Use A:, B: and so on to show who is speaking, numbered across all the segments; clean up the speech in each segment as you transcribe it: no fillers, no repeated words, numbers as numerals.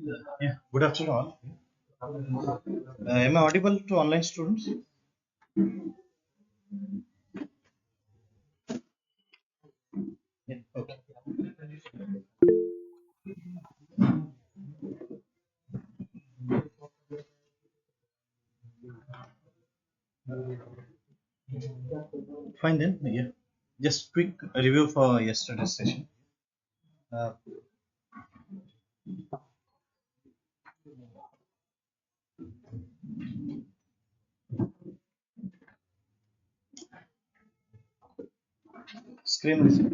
A: Yeah, good afternoon all. Am I audible to online students? Yeah, okay. Fine then. Yeah. Just quick review for yesterday's session. Uh, Screen reset.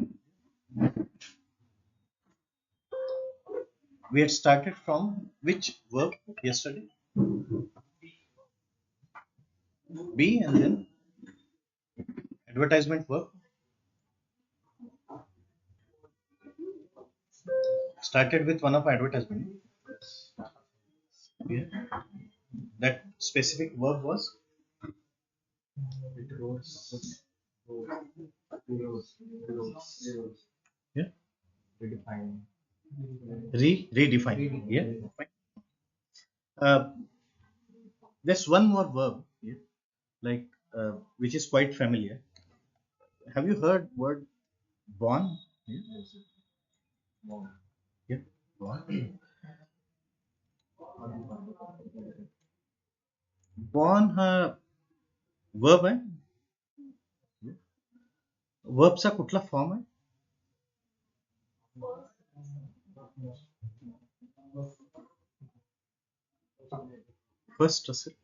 A: We had started from which verb yesterday? B and then advertisement verb. Started with one of advertisement. Yeah. That specific verb was yeah. Redefine. Yeah. Fine. Uh, there's one more verb. Yeah. Like which is quite familiar. Have you heard word born? Yeah. Yeah. Born. Born हा verb आहे. वर्बचा कुठला form आहे? First असेल.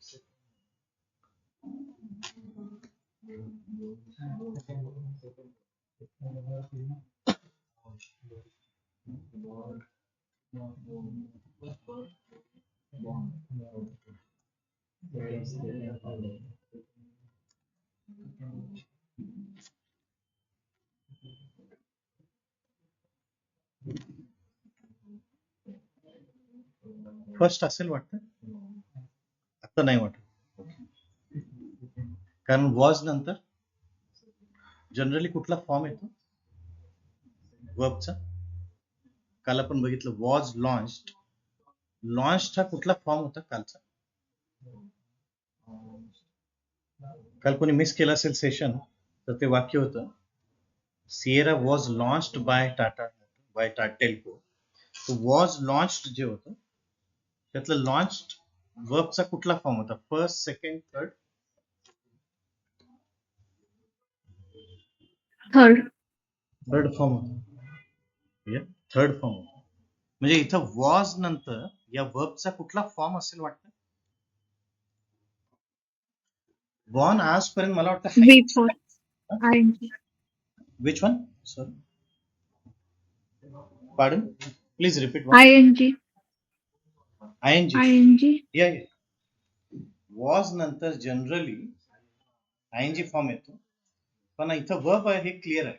A: First असेल वाटतं. आता नाही वाटत. कारण वॉज नंतर जनरली कुठला फॉर्म येतो वर्बचा? काल आपण बघितलं वॉज लॉन्च्ड. लॉन्च्ड हा कुठला फॉर्म होता कालचा? काल कोणी मिस केलं असेल सेशन तर ते वाक्य होतं Sierra was launched by Tata by Telco. Was launched जे होतं त्यातलं लॉन्च्ड वर्बचा कुठला फॉर्म होता? First, second, third?
B: Third
A: third form होता. थर्ड फॉर्म होता. म्हणजे इथं वॉज नंतर या वर्बचा कुठला फॉर्म असेल वाटतं? वॉन आजपर्यंत मला वाटतं
B: before ing
A: which one? Sorry, pardon, please repeat.
B: ing
A: आयएनजी. या वॉज नंतर जनरली आयएनजी फॉर्म येतो, पण इथं वर्ब आहे हे क्लिअर आहे.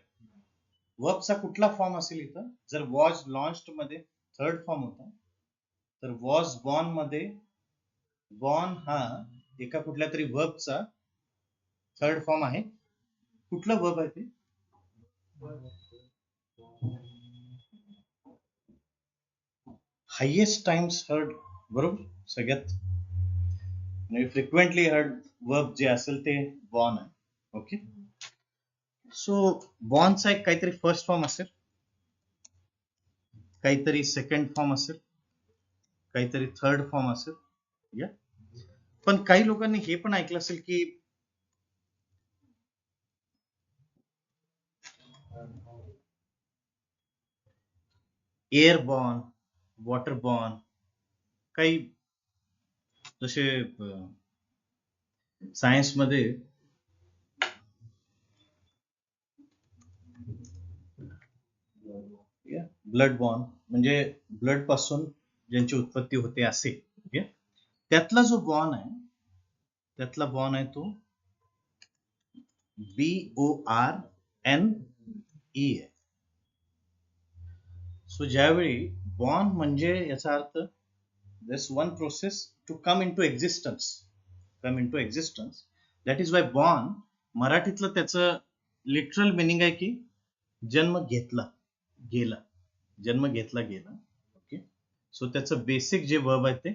A: वर्बचा कुठला फॉर्म असेल इथं? जर वॉज लॉन्च्ड मध्ये थर्ड फॉर्म होता, तर वॉज बॉर्न मध्ये बॉर्न हा एका कुठल्या तरी वर्बचा थर्ड फॉर्म आहे. कुठला वर्ब आहे ते? Highest times heard. बरोबर. सगळ्यात फ्रिक्वेंटली हर्ड वर्ब जे असेल ते बॉर्न आहे. ओके. सो बॉर्नचा एक काहीतरी फर्स्ट फॉर्म असेल, काहीतरी सेकंड फॉर्म असेल, काहीतरी थर्ड फॉर्म असेल. या पण काही लोकांनी हे पण ऐकलं असेल की एअरबॉर्न, वॉटरबॉर्न, काही जसे सायन्स मध्ये ब्लड बॉर्न म्हणजे ब्लड पासून ज्यांची उत्पत्ती होते असे. त्यातला जो बॉर्न आहे, त्यातला बॉर्न आहे तो BORNE आहे. सो ज्यावेळी बॉर्न म्हणजे याचा अर्थ this one process to come into existence. That is why born मराठीतलं त्याचं लिटरल मिनिंग आहे की जन्म घेतला गेला. जन्म घेतला गेला. ओके. सो त्याचं बेसिक जे वर्ब आहे ते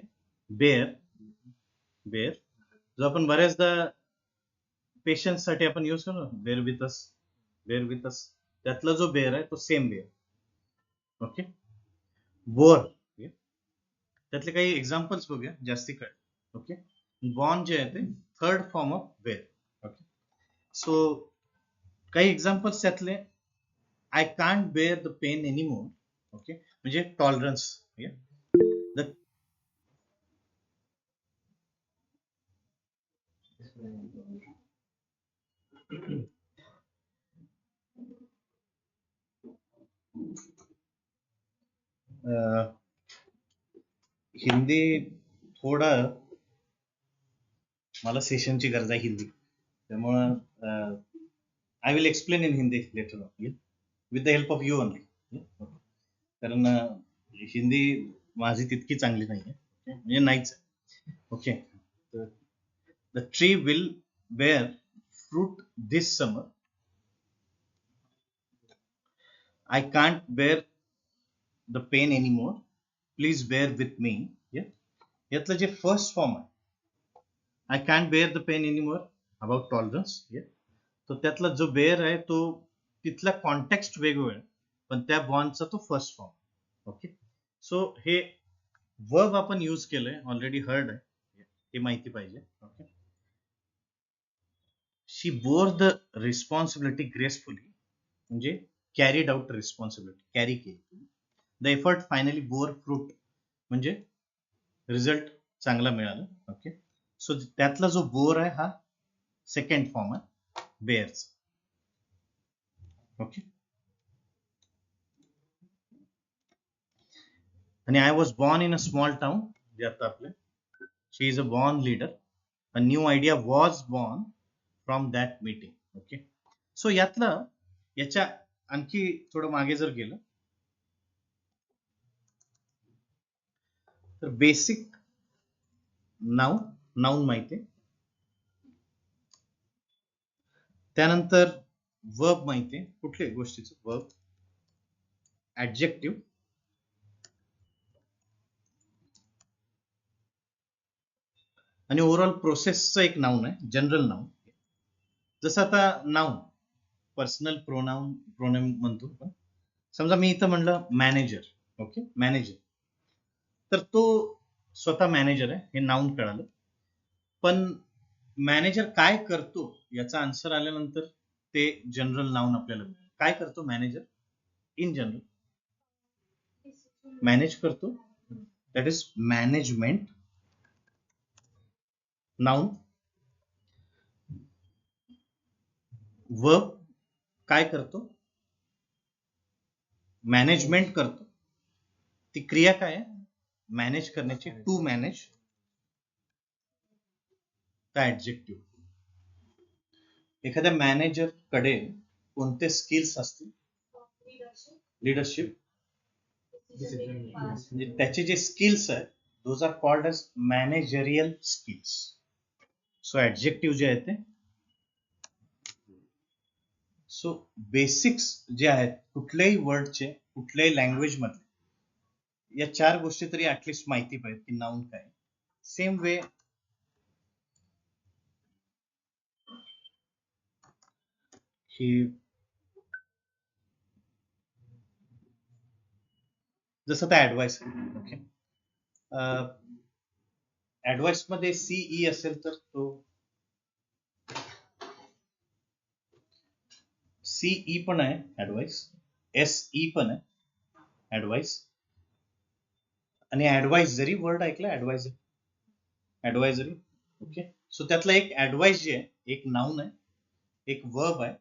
A: बेअर जो आपण बऱ्याचदा पेशन्स साठी आपण यूज करतो बेअर विथ अस त्यातला जो बेअर आहे तो सेम बेअर. ओके. बोर त्यातले काही एक्झाम्पल्स बघूया जास्ती कळ. ओके. बॉर्न जे आहे ते third form of bear. Okay. So काही एक्झाम्पल्स त्यातले I can't bear the pain anymore. Okay. म्हणजे टॉलरन्स. द हिंदी थोडं मला सेशनची गरज आहे हिंदी त्यामुळं I will explain in Hindi later on with the help of you only. कारण हिंदी माझी तितकी चांगली नाही आहे म्हणजे नाहीच. Okay. The tree will bear fruit this summer. I can't bear the pain anymore. Please bear with me. यातलं जे फर्स्ट फॉर्म आहे I can't bear the pain anymore about tolerance. तो त्यातला जो बेअर आहे तो तिथला कॉन्टेक्स्ट वेगवेगळा पण त्या बॉन्डचा तो फर्स्ट फॉर्म. ओके. सो हे वर्ब आपण यूज केलंय ऑलरेडी हर्ड आहे हे माहिती पाहिजे. Okay. She bore the responsibility gracefully म्हणजे कॅरीड आउट रिस्पॉन्सिबिलिटी कॅरी केली. The effort finally bore fruit म्हणजे रिझल्ट चांगला मिळाला. ओके. सो त्यातला जो बोर आहे हा सेकंड फॉर्म आहे बेअर्स. ओके. आणि I was born in a small town जे आता आपले she is a born leader. A new idea was born from that meeting. Okay. So यातलं याच्या आणखी थोडं मागे जर गेलं तर बेसिक नाऊन माहिती आहे. त्यानंतर वर्ब माहिती आहे कुठल्याही गोष्टीचं वर्ब. ऍडजेक्टिव्ह आणि ओव्हरऑल प्रोसेसचं एक नाऊन आहे जनरल नाऊन. जसं आता नाऊन पर्सनल प्रोनाऊन म्हणतो पण समजा मी इथं म्हणलं मॅनेजर. ओके. मॅनेजर तर तो स्वतः मॅनेजर आहे हे नाऊन कळालं पण मॅनेजर काय करतो याचा आन्सर आल्यानंतर ते जनरल नाऊन आपल्याला काय करतो मॅनेजर इन जनरल मॅनेज करतो that is management noun. Verb काय करतो मॅनेजमेंट करतो. ती क्रिया काय आहे मॅनेज करण्याची टू मॅनेज. का ऍडजेक्टिव्ह. एखाद्या मॅनेजर कडे कोणते स्किल्स असतील लिडरशिप म्हणजे त्याचे जे स्किल्स आहेत those are called as managerial skills. So adjective जे आहे ते सो बेसिक्स जे आहेत कुठल्याही वर्डचे कुठल्याही लँग्वेज मध्ये या चार गोष्टी तरी ऍटलिस्ट माहिती पाहिजे की नाऊन काय. सेम वे की जसं त्या ऍडवाइस. ओके. ऍडवाइस मध्ये सीई असेल तर तो सीई पण आहे ऍडवाइस. एसई पण आहे ऍडवाइस. आणि ऍडवाइजरी वर्ड ऐकला ऍडवायझरी. ओके. सो त्यातला एक ऍडवाइस जे आहे एक नाऊन आहे एक वर्ब आहे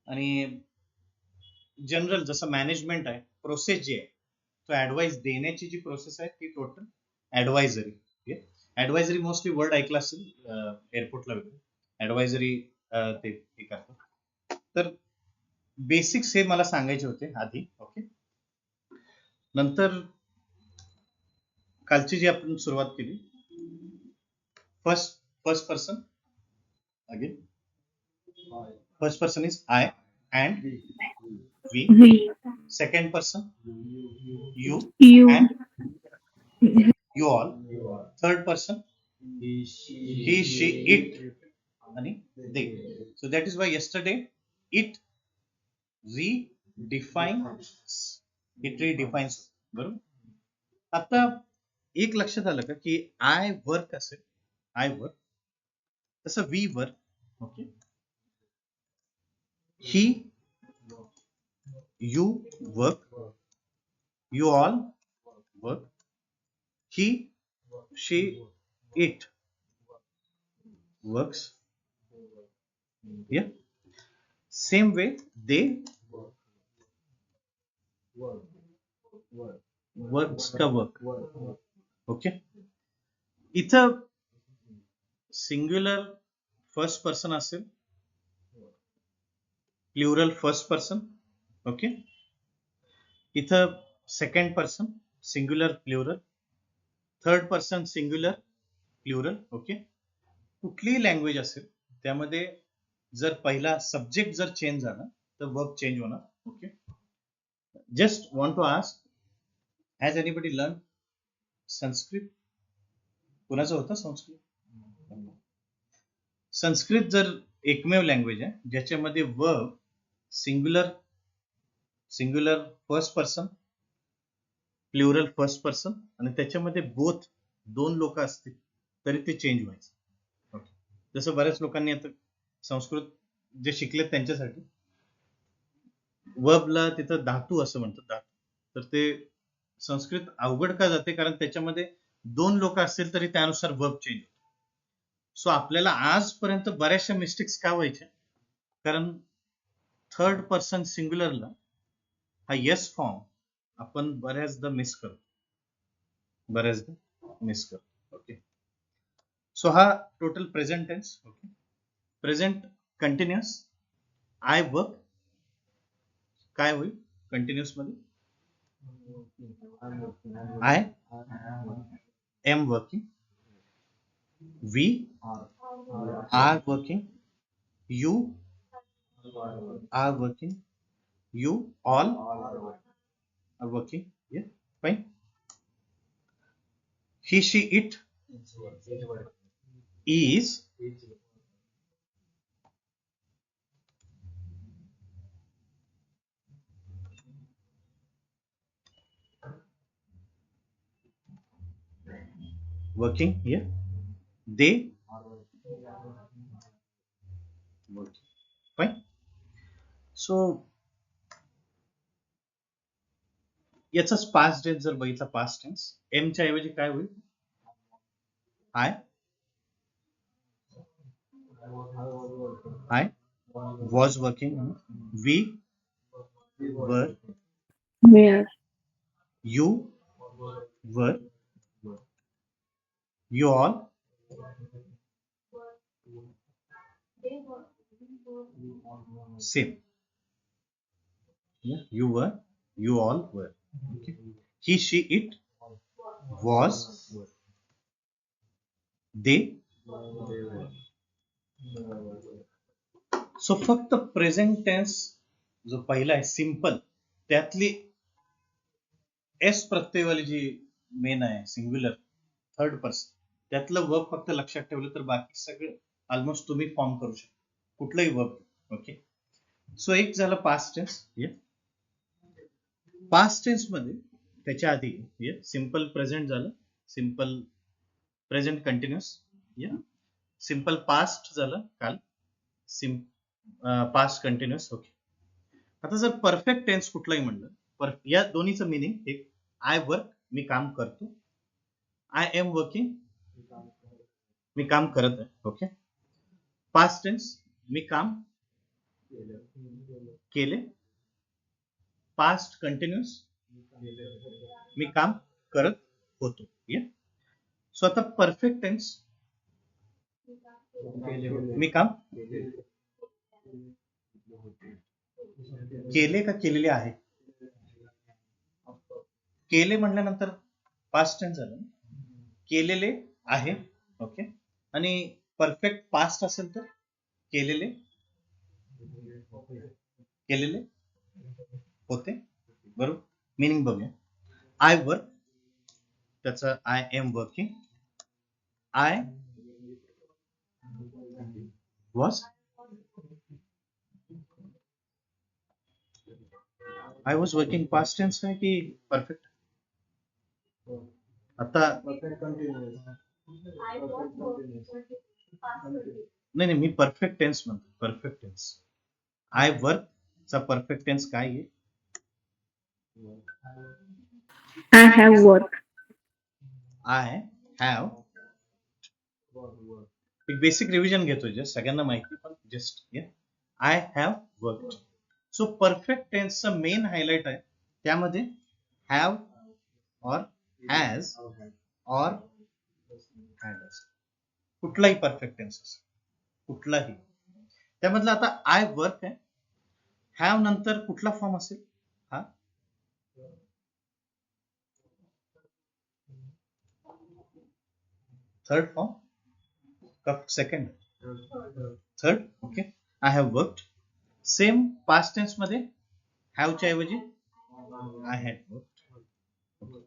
A: आणि जनरल जसं मॅनेजमेंट आहे प्रोसेस जी आहे तो ऍडवाइस देण्याची जी प्रोसेस आहे ती total advisory. Advisory mostly word ऐकला असेल एअरपोर्टला वगैरे ऍडवायझरी ते करतात. तर बेसिक्स हे मला सांगायचे होते आधी. ओके. नंतर कालची जी आपण सुरुवात केली first person again first person is I and we.
B: We.
A: Second person you
B: You.
A: and you all. Third person he, she, it and they. So that is why yesterday it redefines. It redefines. बरोबर. आता एक लक्षात आलं का की I work असेल, I work, तसं we work. Okay. He, you work, you all work, he, she, it works. Yeah. Same way they works का work. Okay. इथं सिंग्युलर फर्स्ट पर्सन असेल, प्लुरल फर्स्ट पर्सन. ओके. इथं second person singular plural, third person singular plural. Okay. कुठलीही language असेल त्यामध्ये जर पहिला subject जर चेंज झाला तर वर्ब चेंज होणार. Okay. Just want to ask, has anybody learn Sanskrit? कुणाचं होतं संस्कृत? संस्कृत जर एकमेव लँग्वेज आहे ज्याच्यामध्ये verb singular singular first person, plural first person आणि त्याच्यामध्ये बोथ दोन लोक असतील तरी ते चेंज व्हायचं. ओके. जसं बऱ्याच लोकांनी आता संस्कृत जे शिकलेत त्यांच्यासाठी वर्बला तिथं धातू असं म्हणतात, धातू. तर ते संस्कृत अवघड का जाते कारण त्याच्यामध्ये दोन लोक असतील तरी त्यानुसार वर्ब चेंज होतो. सो आपल्याला आजपर्यंत बऱ्याचशा मिस्टेक्स का व्हायच्या कारण थर्ड पर्सन सिंग्युलरला हा येस फॉर्म आपण बऱ्याचदा मिस करतो, ओके. सो हा total present tense. Okay. Present continuous. I work काय होईल कंटिन्युअस मध्ये? I am working, we are working, you are working, you all are working. Yeah, fine. He, she, it is working. Yeah, they working. Fine. So याचाच past tense जर बघितला, past tense M च्या ऐवजी काय होईल? I was working, we were,
B: Where.
A: you were, you all same. Yeah, you were, you all were. Okay. He, she, it was, they. So फक्त present tense जो पहिला आहे सिंपल, त्यातली एस प्रत्ययवाली जी main आहे सिंग्युलर थर्ड पर्सन, त्यातलं verb फक्त लक्षात ठेवलं तर बाकी सगळं ऑलमोस्ट तुम्ही फॉर्म करू शकता कुठलंही वर्ब. ओके. सो एक झालं पास्ट टेन्स. पास्ट टेन्स मध्ये त्याच्या आधी सिंपल प्रेझेंट झालं, simple present continuous, simple past झालं काल, पास्ट कंटिन्युअस. ओके. आता जर परफेक्ट टेन्स कुठलाही म्हणलं, या दोन्हीचं मिनिंग एक, आय वर्क मी काम करतो, आय एम वर्किंग मी काम करत आहे. ओके. पास्ट टेन्स मी काम केले, पास्ट कंटिन्युअस मी काम करत होतो. सो आता परफेक्ट टेन्स मी काम केले का केलेले आहे? केले म्हटल्यानंतर पास्ट टेन्स झालं, केलेले आहे. ओके. आणि परफेक्ट पास्ट असेल तर केलेले, केलेले होते, बरोबर. मीनिंग बघूया. आय वर्क, त्याचं I am working. I was, I was working past tense आहे की परफेक्ट? आता नाही मी परफेक्ट टेन्स म्हणतो, परफेक्ट टेन्स. आय वर्क चा परफेक्ट टेन्स काय आहे?
B: I have worked.
A: I have, एक बेसिक रिव्हिजन घेतोय, जस्ट सगळ्यांना माहिती, पण just I have worked. So perfect टेन्सचा मेन हायलाइट आहे त्यामध्ये हॅव और हॅज और हॅड, कुठलाही परफेक्ट टेन्स असेल, कुठलाही त्यामधला. आता आय वर्क आहे, हॅव नंतर कुठला फॉर्म असेल? हा थर्ड फॉर्म का second? Third. Okay. I have worked. Same past tense मध्ये हॅवच्या ऐवजी I had worked.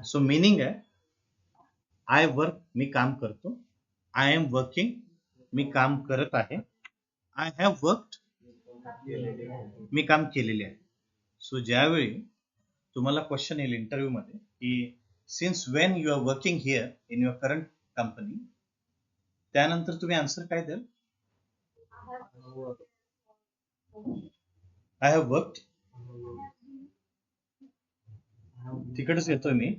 A: So meaning आहे आय वर्क मी काम करतो, आय एम वर्किंग मी काम करत आहे, आय हॅव वर्कड मी काम केलेले आहे. सो ज्यावेळी तुम्हाला क्वेश्चन येईल इंटरव्ह्यू मध्ये की since when you are working here in your current company, त्यानंतर तुम्ही आन्सर काय द्याल? I have worked. तिकडेच येतोय मी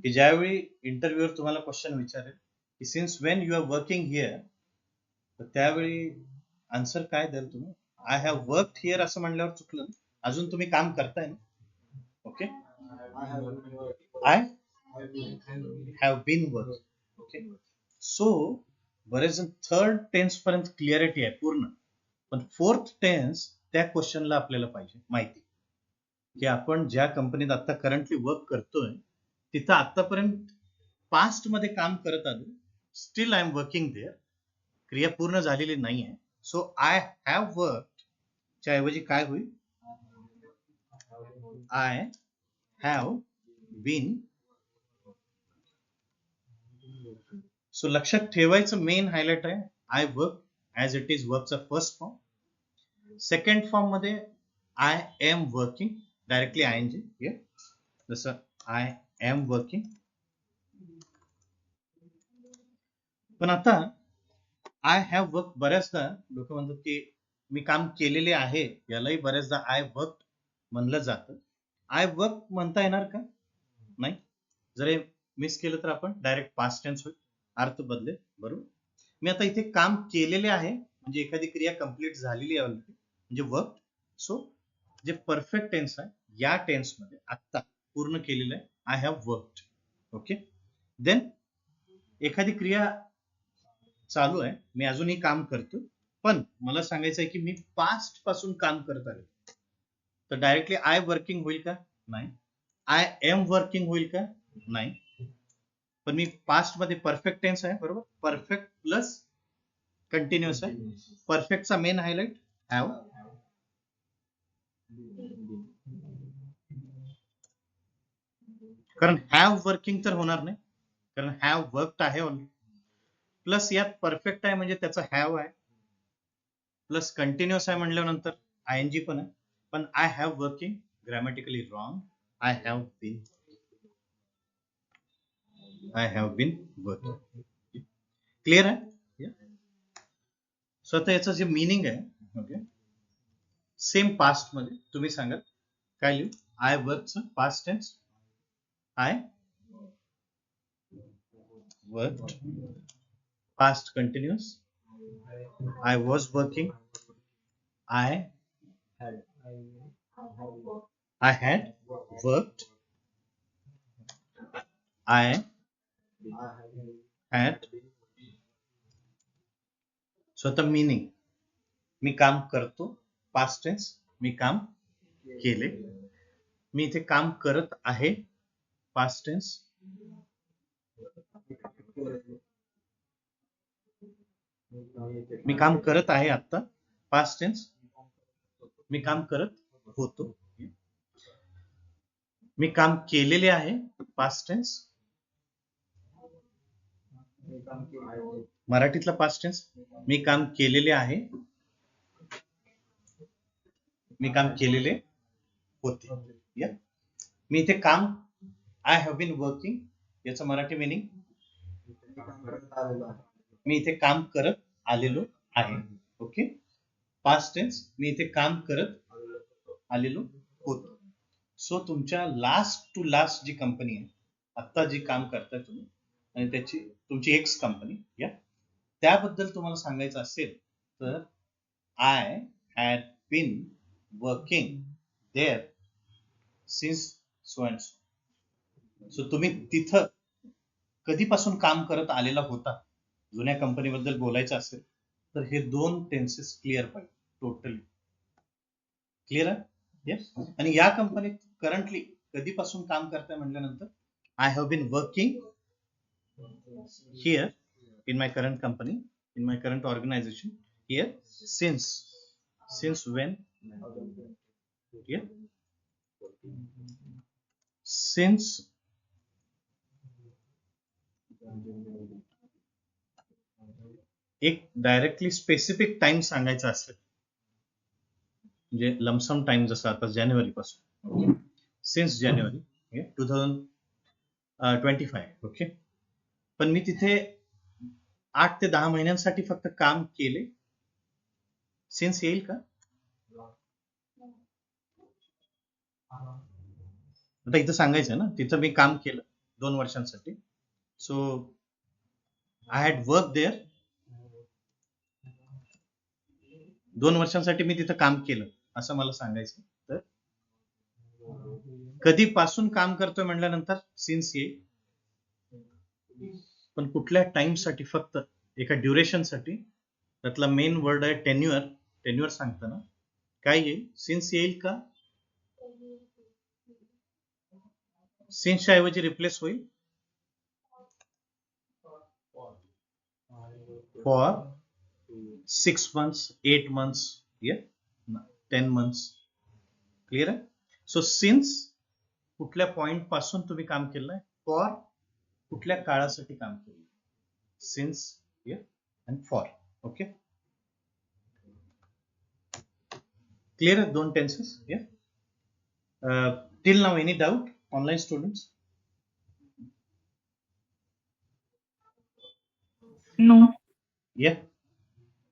A: की ज्यावेळी इंटरव्ह्यूवर तुम्हाला क्वेश्चन विचारेल की since when you are working here, तर त्यावेळी आन्सर काय द्याल तुम्ही? आय हॅव वर्कड हिअर असं म्हणल्यावर चुकलं, अजून तुम्ही काम करताय ना. Okay. I have been work. Okay. So बरेच जण थर्ड टेन्स पर्यंत क्लिअरिटी आहे पूर्ण, पण फोर्थ टेन्स त्या क्वेश्चनला आपल्याला पाहिजे माहिती की आपण ज्या कंपनीत आता करंटली वर्क करतोय तिथं आतापर्यंत पास्ट मध्ये काम करत आलो, still I am working there, क्रिया पूर्ण झालेली नाही आहे. सो आय हॅव वर्क च्या ऐवजी काय होईल? I have bin. सो लक्षात ठेवायचं मेन हायलाइट आहे I work as it is वर्कचा फर्स्ट फॉर्म. सेकंड फॉर्म मध्ये I am working, directly I N G, जसं आय एम वर्किंग. पण आता आय हॅव वर्क बऱ्याचदा लोक म्हणतात की मी काम केलेले आहे, यालाही बऱ्याचदा आय वर्क म्हणलं जातं. आय वर्क म्हणता येणार का? नाही. जर हे मिस केलं तर आपण डायरेक्ट पास्ट टेन्स होईल, अर्थ बदलेल, बरोबर. मी आता इथे काम केलेले आहे म्हणजे एखादी क्रिया कंप्लीट झालेली आहे ऑलरेडी, म्हणजे वर्क. सो जे परफेक्ट टेन्स आहे या टेन्स मध्ये आता पूर्ण केलेलं आहे I have worked. Okay. Then एखादी क्रिया चालू आहे, मी अजूनही काम करतो, पण मला सांगायचं आहे की मी पास्ट पासून काम करत आहे, तर डायरेक्टली आय वर्किंग होईल का? नाही. आय एम वर्किंग होईल का? नाही. पण मी पास्ट मध्ये परफेक्ट टेन्स आहे, बरोबर. परफेक्ट प्लस कंटिन्युअस आहे. परफेक्टचा मेन हायलाइट हॅव. कारण हॅव वर्किंग तर होणार नाही, कारण हॅव वर्कड आहे ऑलरेडी. प्लस यात परफेक्ट आहे म्हणजे त्याचा हॅव आहे, प्लस कंटिन्युअस आहे म्हटल्यानंतर आय एन जी पण आहे. पण I have working grammatically wrong. I have been, I have been working. Clear आहे? सो आता याचं जे मिनिंग आहे, ओके, सेम पास्ट मध्ये तुम्ही सांगाल काय लिहू? आय वर्कचं past tense I worked, past continuous I was working, I had worked, I had. स्वतः मीनिंग मी काम करतो, पास्ट टेन्स मी काम केले, मी इथे काम करत आहे, पास्ट टेन्स मी काम करत आहे आता, पास्ट टेन्स मी काम करत होतो. मी काम केलेले आहे, पास्ट टेन्स. मराठीतला पास्ट टेन्स, मी काम केलेले आहे, मी काम केलेले होते. या मी इथे काम, आय हॅव बीन वर्किंग, याचं मराठी मिनिंग, मी इथे काम करत आलेलो आहे. ओके, पास्ट टेन्स, मी इथे काम करत आलेलो होतो. सो तुमच्या लास्ट टू लास्ट जी कंपनी आहे, आता जी काम करताय तुम्ही आणि त्याची तुमची एक्स कंपनी, या त्याबद्दल तुम्हाला सांगायचं असेल तर I had been working there since so and so. So तुम्ही तिथं कधीपासून काम करत आलेला होता, जुन्या कंपनीबद्दल बोलायचं असेल तर हे दोन टेन्सेस क्लिअर पाहिजे, टोटली क्लिअर आहे. येस. आणि या कंपनीत करंटली कधीपासून काम करताय म्हटल्यानंतर I have been working here in my current company, in my current organization here since when, yeah, since एक डायरेक्टली स्पेसिफिक टाइम सांगायचा असेल म्हणजे लमसम टाइम, जसं आता जानेवारी पासून, सिन्स जानेवारी 2025. ओके, पण मी तिथे 8 ते 10 महिन्यांसाठी फक्त काम केले, सिन्स येईल का? आता इथं सांगायचं ना, तिथं मी काम केलं 2 वर्षांसाठी, so I had work there, 2 वर्षांसाठी मी तिथं काम केलं असं मला सांगायचं. तर कधीपासून काम करतोय म्हटल्यानंतर सिन्स येईल, पण कुठल्या टाइम साठी, फक्त एका ड्युरेशन साठी, त्यातला मेन वर्ड आहे टेन्युअर. टेन्युअर सांगताना काय येईल? सिन्स येईल का? सिन्सच्या ऐवजी रिप्लेस होईल for 6 months, 8 months, yeah, 10 months. Clear आहे. सो सिन्स कुठल्या पॉइंट पासून तुम्ही काम केलंय, फॉर कुठल्या काळासाठी काम केलं, since and for. Okay, clear आहे दोन टेन्सेस. टिल नाव any doubt online students?
B: No.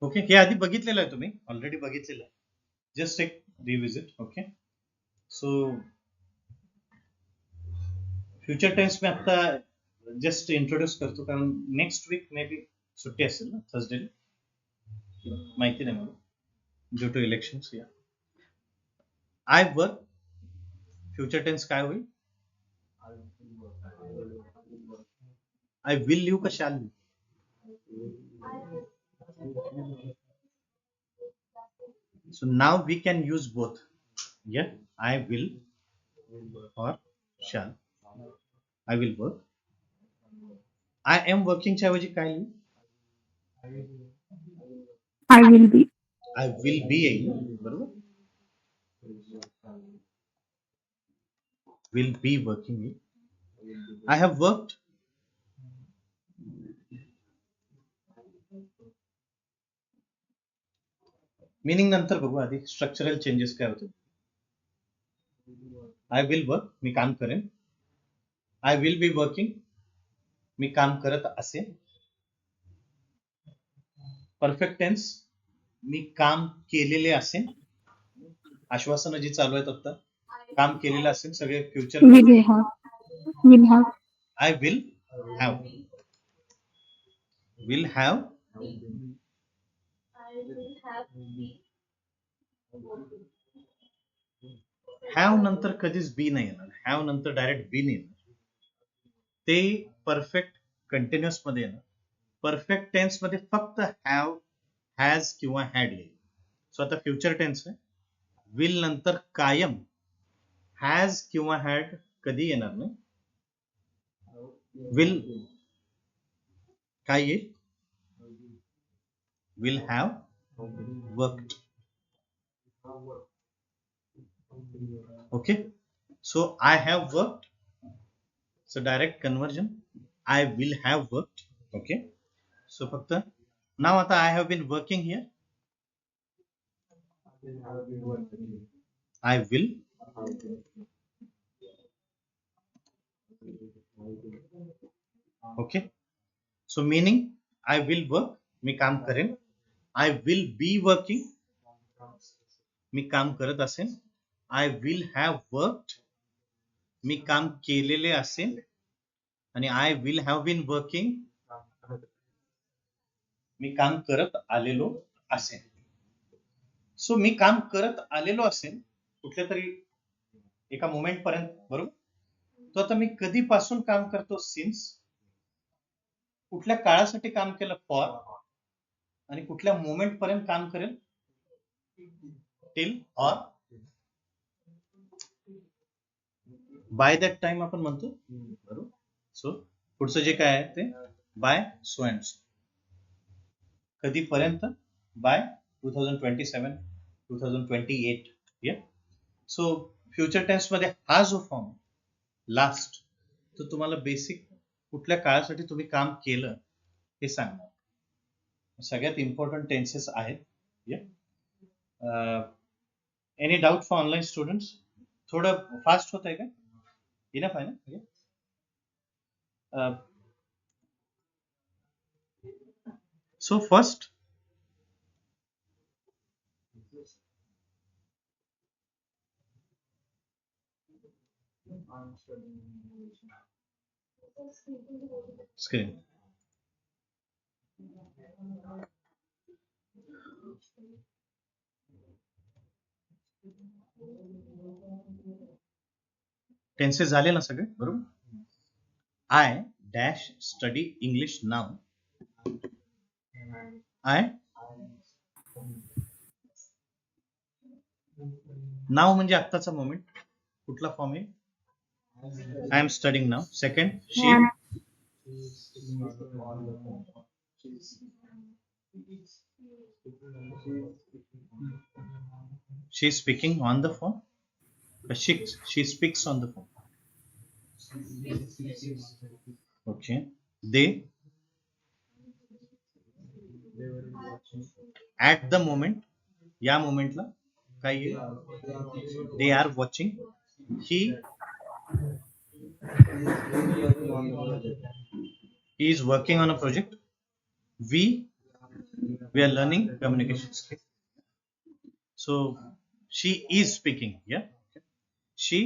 A: Okay, हे आधी बघितलेलं आहे, तुम्ही ऑलरेडी बघितलेलं आहे, जस्ट एक revisit. Okay, so future tense मी आता जस्ट इंट्रोड्यूस करतो, कारण नेक्स्ट वीक मे बी सुट्टी असेल ना, थर्सडे, माहिती नाही मला, ड्यू टू इलेक्शन्स. या आय वर्क, फ्युचर टेन्स काय होईल? आय विल लिहू का शॅल लिहू? So now we can use both. Yeah, I will or shall. I will work. I am working च्या ऐवजी काय लिहू?
B: I will be.
A: I will be येईल, बरोबर. Will be working येईल. I have worked. मीनिंग नंतर बघू, आधी स्ट्रक्चरल चेंजेस काय होते. आय विल वर्क, मी काम करेन. आय विल बी वर्किंग, मी काम करत असेन. परफेक्ट टेन्स, मी काम केलेले असेन, आश्वासन जी चालू आहेत आता, काम केलेलं असेल, सगळे future.
B: Will have. Will have.
A: I will have, will have, have नंतर कधीच बी नाही येणार, हॅव नंतर डायरेक्ट बी नाही येणार, ते परफेक्ट कंटिन्युअस मध्ये येणार. परफेक्ट टेन्स मध्ये फक्त हॅव, हॅज किंवा हॅड येईल. सो आता फ्युचर टेन्स आहे, विल नंतर कायम हॅज किंवा हॅड कधी येणार नाही. विल काय येईल? Will have worked. Okay, So I have worked. So direct conversion. I will have worked. Okay. So फक्त now आता I have been working here. I will. Okay. So meaning I will work. मी काम करेन. I will be working. मी काम करत असेन. I will have worked. मी काम केलेले असेन. आणि I will have been working. मी काम करत आलेलो असेन. सो मी काम करत आलेलो असेन कुठल्या तरी एका मोमेंट पर्यंत, बरोबर. तो आता मी कधीपासून काम करतो, सिन्स. कुठल्या काळासाठी काम केलं, फॉर. आणि कुठल्या मोमेंट पर्यंत काम करेल, till or bye that time आपण म्हणतो, बरोबर. सो पुढचं जे काय आहे ते बाय सो अँड सो. कधीपर्यंत, बाय 2027, 2028. या. सो फ्युचर टेन्स मध्ये हा जो फॉर्म लास्ट, तो तुम्हाला बेसिक कुठल्या काळासाठी तुम्ही काम केलं हे सांगणार. सगळ्यात इम्पॉर्टंट टेन्सेस आहेत. Any doubt for online students? थोडं फास्ट होत आहे का? इनफ आहे ना? So first, screen. टेन्सेस झाले ना सगळे, बरोबर. I dash study English now. I now म्हणजे आत्ताचा मोमेंट. कुठला फॉर्म आहे? I am studying now. Second, she. She is speaking on the phone. She speaks on the phone. Okay. They at the moment, या मोमेंटला काय आहे? They are watching. He is working on a project. We are learning communication skills. So she is speaking. Yeah. She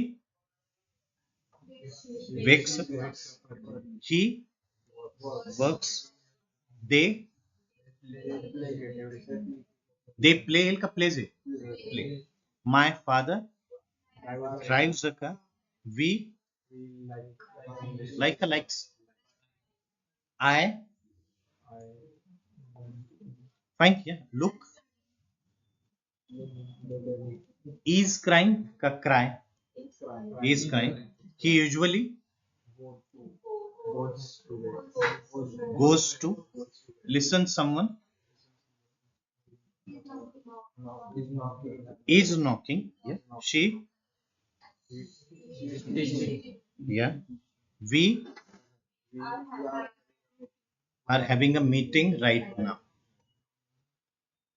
A: wakes up. He works. They play का plays है? Play. My father drives a car. We like a likes. I fine. Yeah. Look. Is crying का cry. Is crying. He usually goes to listen someone. Is knocking. Yeah. She. Yeah. We are having a meeting right now.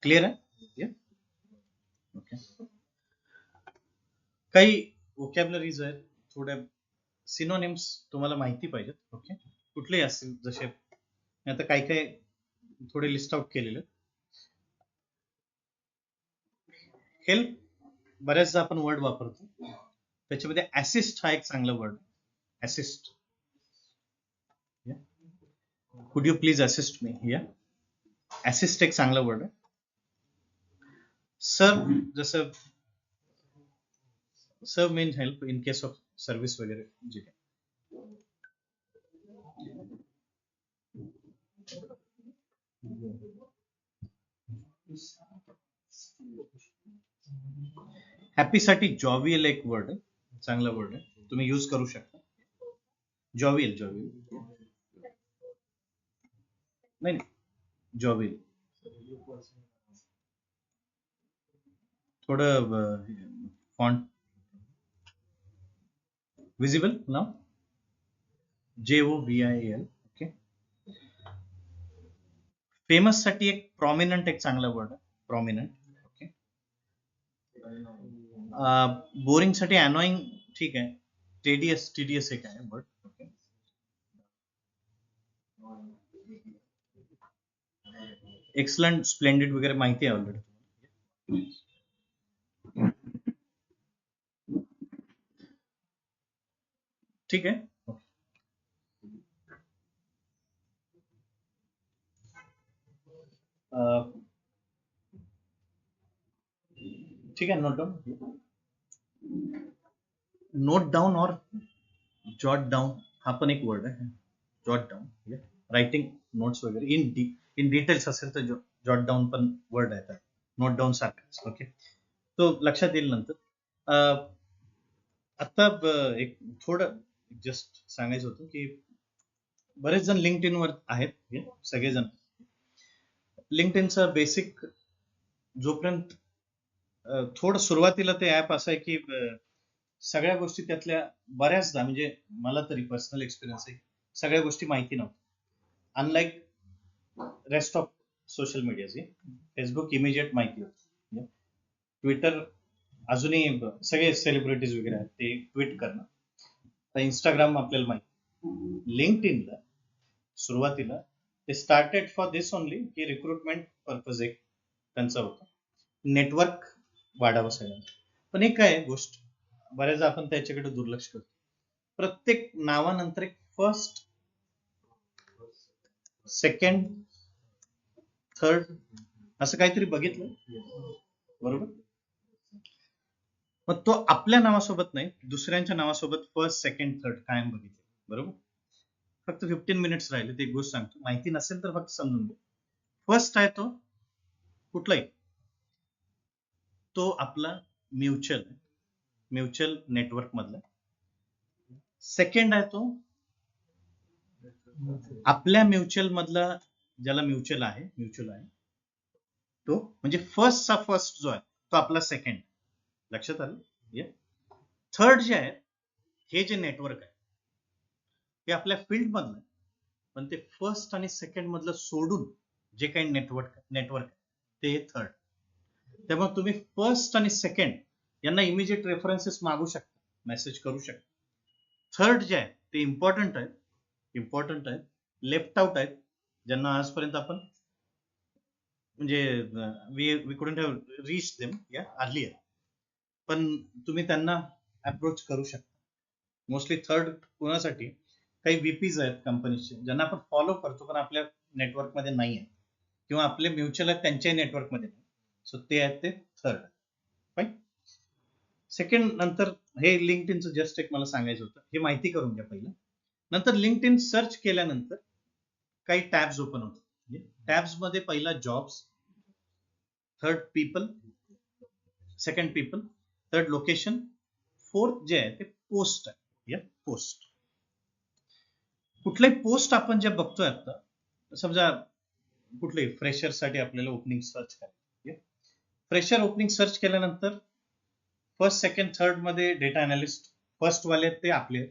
A: Clear? Yeah. Okay. काही वोकॅबलरीज आहेत, थोड्या synonyms तुम्हाला माहिती पाहिजेत. Okay. कुठलेही असतील, जसे आता काय काय थोडे लिस्ट आउट केलेले. हेल्प बऱ्याचदा आपण वर्ड वापरतो, त्याच्यामध्ये असिस्ट हा एक चांगला वर्ड. असिस्ट. कुड यू प्लीज असिस्ट मी. या. असिस्ट एक चांगला वर्ड आहे. सर्व, जसं सर्व means help in case of service वगैरे जे काही. हॅपी साठी जॉवियल एक वर्ड आहे, चांगला वर्ड आहे, तुम्ही यूज करू शकता. जॉवियल. नाही, जॉवियल. थोडं फॉन्ट विजिबल नाव JOVIAL. ओके. फेमस साठी एक प्रॉमिनंट एक चांगला वर्ड आहे, प्रॉमिनंट. ओके. बोरिंग साठी अनोइंग ठीक आहे. टीडीएस एक आहे वर्ड. ओके. एक्सलंट, स्प्लेंडेड वगैरे माहिती आहे ऑलरेडी. ठीक आहे. ठीक आहे. नोट डाऊन और जॉट डाऊन हा पण एक वर्ड आहे. जॉट डाऊन रायटिंग नोट्स वगैरे इन डिटेल्स असेल तर जॉट डाऊन पण वर्ड आहे. नोट डाऊन सारखं. ओके. तो लक्षात येईल नंतर. आता एक थोडं जस्ट सांगायचं होतं की बरेच जण लिंक्डइन वर आहेत, सगळेजण. लिंक्डइनचा बेसिक जोपर्यंत थोडं सुरुवातीला ते ऍप असं आहे की सगळ्या गोष्टी त्यातल्या बऱ्याचदा, म्हणजे मला तरी पर्सनल एक्सपिरियन्स आहे, सगळ्या गोष्टी माहिती नव्हत्या. अनलाईक रेस्ट ऑफ सोशल मीडियाची फेसबुक इमिजिएट माहिती होती. ट्विटर अजूनही सगळे सेलिब्रिटीज वगैरे आहेत ते ट्विट करणं. इंस्टाग्राम आपल्याला माहिती. लिंक्डइनला सुरुवातीला ते स्टार्टेड फॉर दिस ओनली की रिक्रुटमेंट पर्पज एक त्यांचा होता, नेटवर्क वाढावं सगळ्यांना. पण एक काय गोष्ट बऱ्याचदा आपण त्याच्याकडे दुर्लक्ष करतो. प्रत्येक नावानंतर एक फर्स्ट, सेकंड, थर्ड असं काहीतरी बघितलं, बरोबर? मग तो आपल्या नावासोबत नाही, दुसऱ्यांच्या नावासोबत फर्स्ट, सेकंड, थर्ड कायम बघितलं, बरोबर? फक्त 15 मिनिट्स राहिले, ते एक गोष्ट सांगतो, माहिती नसेल तर फक्त समजून घ्या. फर्स्ट आहे तो कुठलाही, तो आपला म्युच्युअल नेटवर्क मधला. सेकंड आहे तो आपल्या म्युच्युअल मधला, ज्याला म्युच्युअल आहे तो, म्हणजे फर्स्टचा फर्स्ट जो आहे तो आपला सेकंड. लक्षात आलं? थर्ड जे आहे, हे जे नेटवर्क आहे ते आपल्या फील्ड मधलं, पण ते फर्स्ट आणि सेकंड मधलं सोडून जे काही नेटवर्क ते थर्ड. त्यामुळे तुम्ही फर्स्ट आणि सेकंड यांना इमिजिएट रेफरन्सेस मागू शकता, मेसेज करू शकता. थर्ड जे आहे ते इम्पॉर्टंट आहे, लेफ्ट आउट आहेत, ज्यांना आजपर्यंत आपण म्हणजे we couldn't have reach them earlier, पण तुम्ही त्यांना अप्रोच करू शकता. मोस्टली थर्ड कोणासाठी, काही VPs आहेत कंपनीचे ज्यांना आपण फॉलो करतो पण आपल्या नेटवर्क मध्ये नाही आहे, किंवा आपले म्युच्युअल आहेत त्यांच्याही नेटवर्क मध्ये नाही, सो ते आहेत ते थर्ड. फाईन. सेकंड नंतर हे लिंक्डइनचं जस्ट एक मला सांगायचं होतं, हे माहिती करून घ्या पहिलं. नंतर लिंक्डइन सर्च केल्यानंतर काही टॅब्स ओपन होतात. टॅब्स मध्ये पहिला jobs, third people, second people, third location, fourth जे आहे ते पोस्ट आहे. पोस्ट, कुठलाही पोस्ट आपण जे बघतोय आता, समजा कुठलेही फ्रेशर साठी आपल्याला ओपनिंग सर्च करायचं. फ्रेशर ओपनिंग सर्च केल्यानंतर फर्स्ट, सेकंड, थर्ड मध्ये डेटा अनालिस्ट, फर्स्ट वाले ते आपले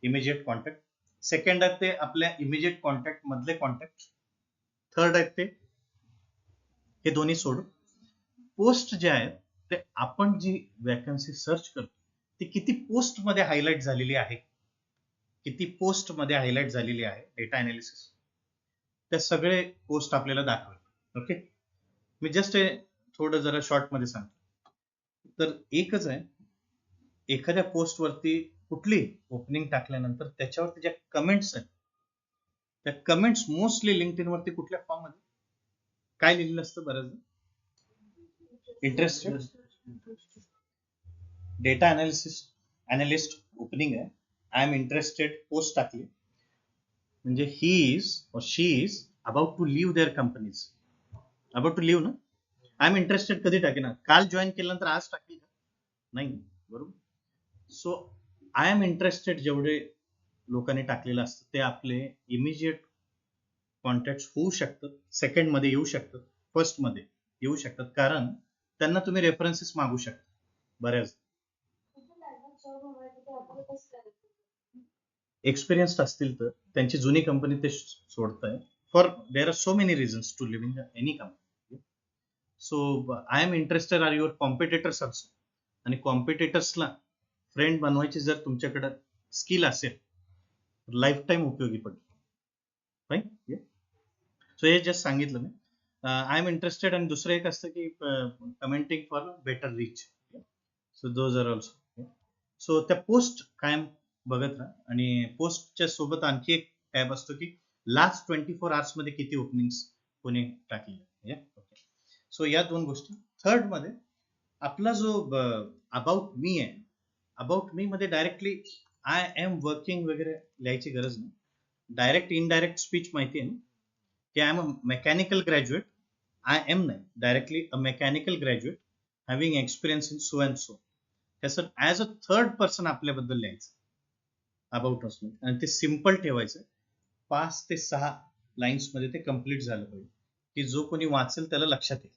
A: इमिजिएट कॉन्टॅक्ट, सेकंड आहेत ते आपल्या इमिजिएट कॉन्टॅक्ट मधले कॉन्टॅक्ट, थर्ड आहेत ते हे दोन्ही सोडून पोस्ट जे आहेत ते आपण जी वॅकन्सी सर्च करतो ती किती पोस्ट मध्ये हायलाइट झालेली आहे, डेटा अनालिसिस, त्या सगळे पोस्ट आपल्याला दाखवेल. ओके. मी जस्ट थोडं जरा शॉर्ट मध्ये सांगतो. तर एकच आहे, एखाद्या पोस्ट वरती कुठली ओपनिंग टाकल्यानंतर त्याच्यावरती ज्या कमेंट्स आहेत, त्या कमेंट्स मोस्टली लिंक्डइन वरती कुठल्या फॉर्म मध्ये काय लिहिलेलं असतं, बरं, इंटरेस्टेड डेटा अनालिस्ट ओपनिंग आहे, आय एम इंटरेस्टेड पोस्ट टाकली, म्हणजे he is or she is about to leave their companies. About to leave ना, आय एम इंटरेस्टेड कधी टाकेन, काल जॉईन केल्यानंतर आज टाकली का? नाही, बरोबर. सो आय एम इंटरेस्टेड जेवढे लोकांनी टाकलेलं असतं ते आपले इमिजिएट कॉन्टॅक्ट होऊ शकतात, सेकंड मध्ये येऊ शकतात, फर्स्ट मध्ये येऊ शकतात, कारण त्यांना तुम्ही रेफरन्सेस मागू शकता बऱ्याच. एक्सपिरियन्स्ड असतील तर त्यांची जुनी कंपनी ते सोडताय for there are so many reasons to leave in any company. So I am interested are your competitors also. आणि कॉम्पिटिटर्सला फ्रेंड बनवायची जर तुमच्याकडे स्किल असेल लाईफ टाईम उपयोगी पडते. फाईन. सो हे जस्ट सांगितलं मी. I am interested. आणि दुसरं एक असतं की commenting for better reach. So those are also. So त्या पोस्ट कायम बघत राहा. आणि पोस्टच्या सोबत आणखी एक टॅब असतो की लास्ट 24 आवर्स मध्ये किती ओपनिंग्स कोणी टाकले. सो या दोन गोष्टी. थर्ड मध्ये आपला जो अबाउट मी आहे, अबाउट मी मध्ये डायरेक्टली आय एम वर्किंग वगैरे लिहायची गरज नाही. डायरेक्ट इनडायरेक्ट स्पीच माहिती आहे ना की I am a mechanical graduate. I am नाही, directly a mechanical graduate having experience in so and so. त्याचं ॲज अ थर्ड पर्सन आपल्याबद्दल लिहायचं अबाउट अस. आणि ते सिम्पल ठेवायचं. 5 ते 6 लाईन्स मध्ये ते कम्प्लीट झालं पाहिजे की जो कोणी वाचेल त्याला लक्षात येईल.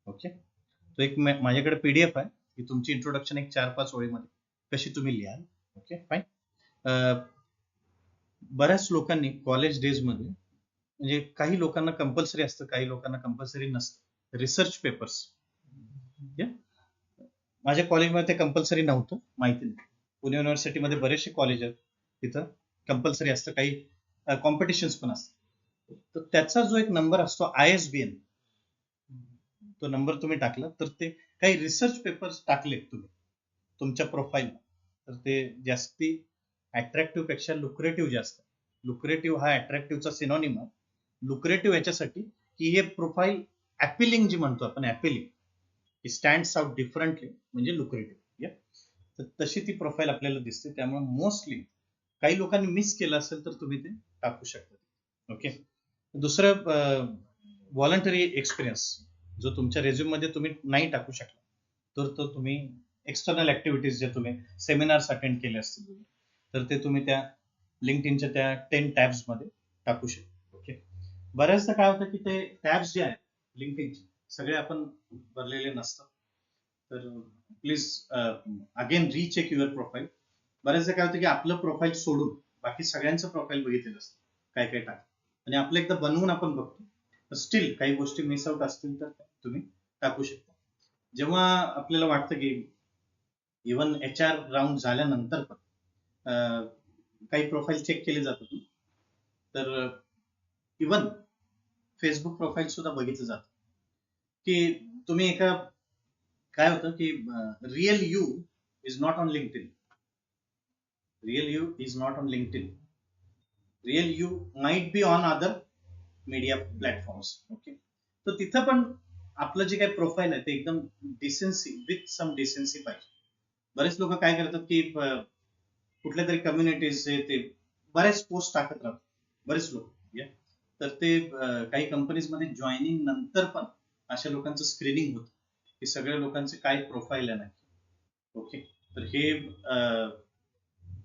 A: ओके. तो एक माझ्याकडे पीडीएफ आहे की तुमची इंट्रोडक्शन एक 4-5 ओळीमध्ये कशी तुम्ही लिहाल. Okay fine. बऱ्याच लोकांनी कॉलेज डेज मध्ये म्हणजे काही लोकांना कंपल्सरी असतं, काही लोकांना कंपल्सरी नसतं रिसर्च पेपर्स. माझ्या कॉलेजमध्ये ते कंपल्सरी नव्हतं, माहिती नाही. पुणे युनिव्हर्सिटीमध्ये बरेचसे कॉलेज आहेत तिथं कंपल्सरी असतं. काही कॉम्पिटिशन्स पण असतात. तर त्याचा जो एक नंबर असतो ISBN, तो नंबर तुम्ही टाकला तर ते काही रिसर्च पेपर्स टाकले तुम्ही तुमच्या प्रोफाईलला तर ते जास्ती अट्रॅक्टिव्ह पेक्षा लुक्रेटिव्ह जास्त. लुक्रेटिव्ह हा अट्रॅक्टिव्हचा सिनॉनिम आहे. लुक्रेटिव्ह याच्यासाठी की हे प्रोफाईल ॲपिलिंग जी म्हणतो आपण, ॲपिलिंग स्टँड्स आउट डिफरंटली म्हणजे लुक्रेटिव्ह. तर तशी ती प्रोफाईल आपल्याला दिसते. त्यामुळे मोस्टली काही लोकांनी मिस केलं असेल तर तुम्ही ते टाकू शकता. ओके. दुसरं व्हॉलंटरी एक्सपिरियन्स जो तुमच्या रेझ्युम मध्ये तुम्ही नाही टाकू शकला तर तो तुम्ही एक्सटर्नल ऍक्टिव्हिटीज जे तुम्ही सेमिनार्स अटेंड केले असतील तर ते तुम्ही त्या लिंक्डइनच्या त्या 10 टॅब्स मध्ये टाकू शकता. ओके. बऱ्याचदा काय होतं की ते टॅब्स जे आहेत लिंक्डइनचे सगळे आपण भरलेले नसतात. तर please again recheck your profile. बऱ्याचदा काय होतं की आपलं प्रोफाईल सोडून बाकी सगळ्यांचं प्रोफाईल बघितलेलं असतं काय काय टाक. आणि आपलं एकदा बनवून आपण बघतो स्टील काही गोष्टी मिस आउट असतील तर तुम्ही टाकू शकता. जेव्हा आपल्याला वाटतं की इव्हन HR राऊंड झाल्यानंतर पण काही प्रोफाईल चेक केले जातात तर इव्हन फेसबुक प्रोफाईल सुद्धा बघितलं जातं की तुम्ही एका काय होतं की real you is not on LinkedIn. Real you is not on LinkedIn. Real you might be on other media platforms. Okay. तर तिथं पण आपलं जे काही प्रोफाईल आहे ते एकदम डिसेन्सी विथ सम डिसेन्सी पाहिजे. बरेच लोक काय करतात की कुठल्या तरी कम्युनिटीज ते बरेच पोस्ट टाकत राहतात बरेच लोक. तर ते काही कंपनीज मध्ये जॉईनिंग नंतर पण अशा लोकांचं स्क्रीनिंग होतं की सगळ्या लोकांचे काय प्रोफाईल आहे. ओके. तर हे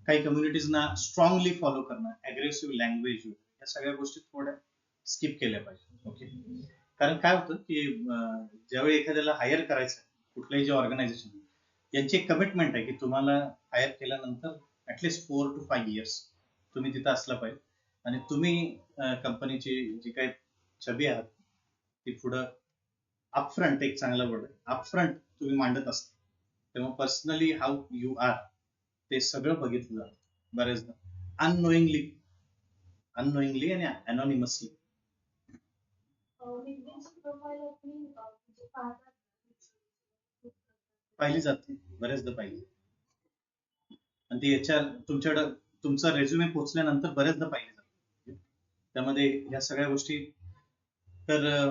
A: काही कम्युनिटीजना स्ट्रॉंगली फॉलो करणं, अग्रेसिव्ह लँग्वेज या सगळ्या गोष्टी थोड्या स्किप केल्या पाहिजे. ओके. कारण काय होतं की ज्यावेळी एखाद्याला हायर करायचं कुठल्याही जे ऑर्गनायझेशन यांची एक कमिटमेंट आहे की तुम्हाला हायर केल्यानंतर ऍटलीस्ट 4 to 5 years तुम्ही तिथं असला पाहिजे. आणि तुम्ही कंपनीची जी काही छबी आहात ती पुढं अपफ्रंट, एक चांगला वर्ड आहे, अपफ्रंट तुम्ही मांडत असता. तेव्हा पर्सनली हाऊ यू आर ते सगळं बघितलं जातं बऱ्याचदा अननोईंगली आणि अनॉनिमसली. पाहिली जाते बऱ्याचदा पाहिली. आणि ती तुमच्याकडे तुमचा रेझ्युमे पोहोचल्यानंतर बऱ्याचदा पाहिली जाते. त्यामध्ये या सगळ्या गोष्टी. तर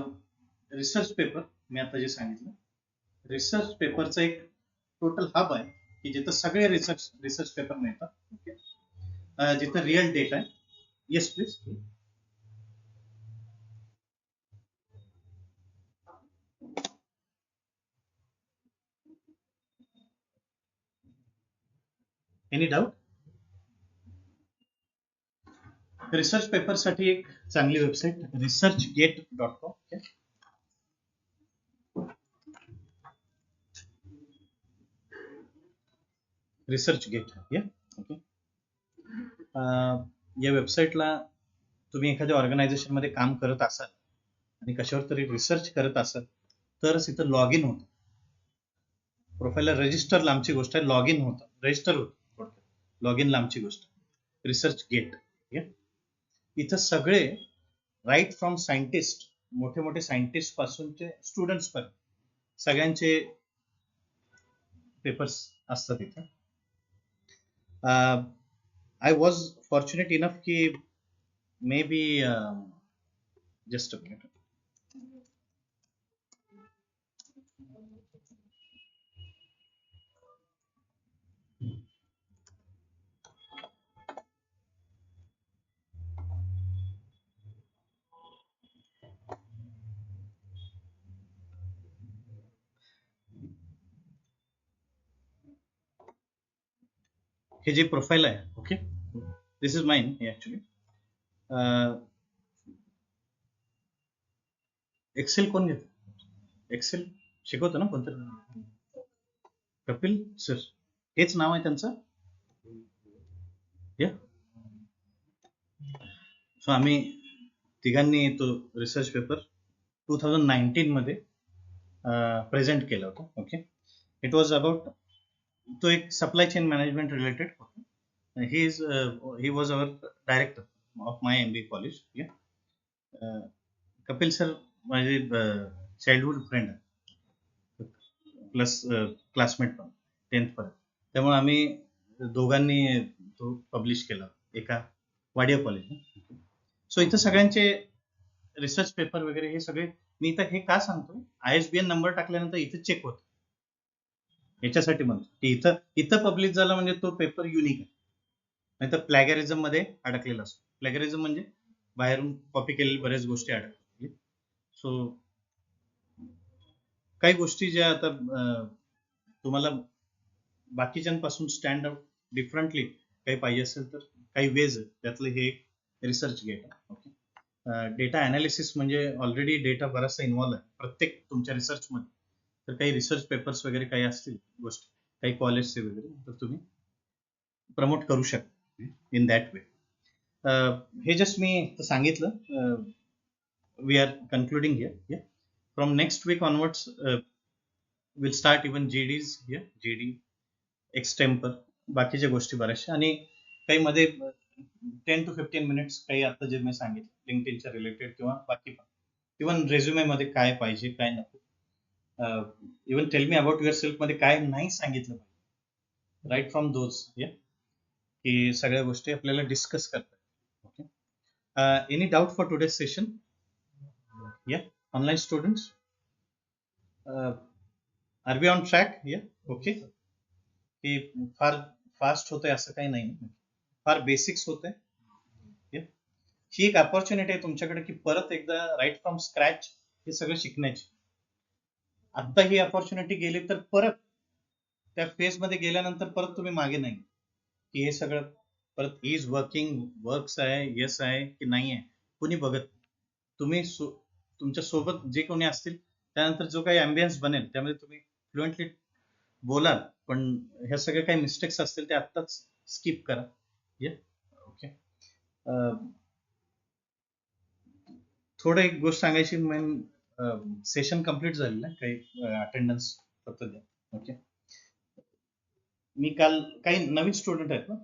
A: रिसर्च पेपर मी आता जे सांगितलं रिसर्च पेपरचं एक टोटल हब आहे की जिथं सगळे रिसर्च पेपर मिळतात. ओके. जिथं रिअल डेटा आहे. Yes please. Any doubt. Research paper साठी एक चांगली website researchgate.com. Research gate. Okay. या वेबसाईटला तुम्ही एखाद्या ऑर्गनायझेशनमध्ये काम करत असाल आणि कशावर तरी रिसर्च करत असाल तरच इथं लॉग इन होतं. प्रोफाईलला रजिस्टर लांबची गोष्ट आहे, लॉग इन होतं, रजिस्टर होतं, लॉग इन लांबची गोष्ट. ResearchGate. इथं सगळे राईट फ्रॉम सायंटिस्ट, मोठे मोठे सायंटिस्ट पासूनचे स्टुडंट्स पर्यंत सगळ्यांचे पेपर्स असतात इथं. आय वॉज फॉर्च्युनेट इनफ की may be just a minute. हे जे प्रोफाईल आहे, okay, this is mine actually. Excel कोण घेत? एक्सेल शिकवतो ना कोणतरी? कपिल सर, हेच नाव आहे त्यांचं. सो आम्ही तिघांनी तो रिसर्च पेपर 2019 मध्ये प्रेझेंट केला होता. ओके, इट वॉज अबाउट, तो एक सप्लाय चेन मॅनेजमेंट रिलेटेड होता. He was our director of my MBA college. Kapil sir माझे चाइल्डहुड फ्रेंड आहे, प्लस क्लासमेट पण 10th पर्यंत. त्यामुळे आम्ही दोघांनी तो पब्लिश केला एका वाडिया कॉलेज. सो इथं सगळ्यांचे रिसर्च पेपर वगैरे हे सगळे मी इथं हे का सांगतोय, ISBN नंबर टाकल्यानंतर इथं चेक होतं. याच्यासाठी म्हणतो की इथं पब्लिश झाला म्हणजे तो पेपर युनिक आहे, नाही तर प्लॅगॅरिझम मध्ये अडकलेला असतो. प्लॅगॅरिझम म्हणजे बाहेरून कॉपी केलेल्या बऱ्याच गोष्टी अडकतात. सो काही गोष्टी ज्या आता तुम्हाला बाकीच्यांपासून स्टँड आउट डिफरंटली काही पाहिजे असेल तर काही वेज आहे, त्यातलं हे रिसर्च गेट आहे. ओके, डेटा अनालिसिस म्हणजे ऑलरेडी डेटा बराचसा इन्व्हॉल्व आहे प्रत्येक तुमच्या रिसर्चमध्ये. तर काही रिसर्च पेपर्स वगैरे काही असतील गोष्टी काही कॉलेजचे वगैरे, तर तुम्ही प्रमोट करू शकता इन दॅट वे. हे जस्ट मी सांगितलं. We are concluding here. From next week onwards will start even GDs here, GD, extempore, बाकीच्या गोष्टी बऱ्याचशा. आणि काही मध्ये 10 to 15 मिनिट्स काही आता जे मी सांगितलं लिंक्डइनच्या रिलेटेड किंवा बाकी पण, इवन रेझ्युमे मध्ये काय पाहिजे काय नको, even tell me about your self मध्ये काय नाही सांगितलं पाहिजे, राईट फ्रॉम दोज, की सगळ्या गोष्टी आपल्याला डिस्कस करतात. Okay, any doubt for today session? Yeah online students, are we on track? Yeah okay, की फार फास्ट होतंय असं काही नाही, फार बेसिक्स होते. ही एक अपॉर्च्युनिटी आहे तुमच्याकडे की परत एकदा राईट फ्रॉम स्क्रॅच हे सगळं शिकण्याची. आता ही अपॉर्च्युनिटी गेली तर परत त्या फेज मध्ये गेल्यानंतर परत तुम्ही मागे नाही की हे सगळं परत इज वर्किंग, वर्क्स आहे, येस आहे की नाही आहे, कुणी बघत. तुम्ही तुमच्या सोबत जे कोणी असतील त्यानंतर जो काही अँबियन्स बनेल त्यामध्ये तुम्ही फ्लुएंटली बोलाल, पण ह्या सगळ्या काही मिस्टेक्स असतील ते आत्ताच स्किप करा. ओके, थोडं एक गोष्ट सांगायची, सेशन कम्प्लीट झालेलं आहे, काही अटेंडन्स फक्त द्या. ओके, मी काल काही नवीन स्टुडंट आहेत ना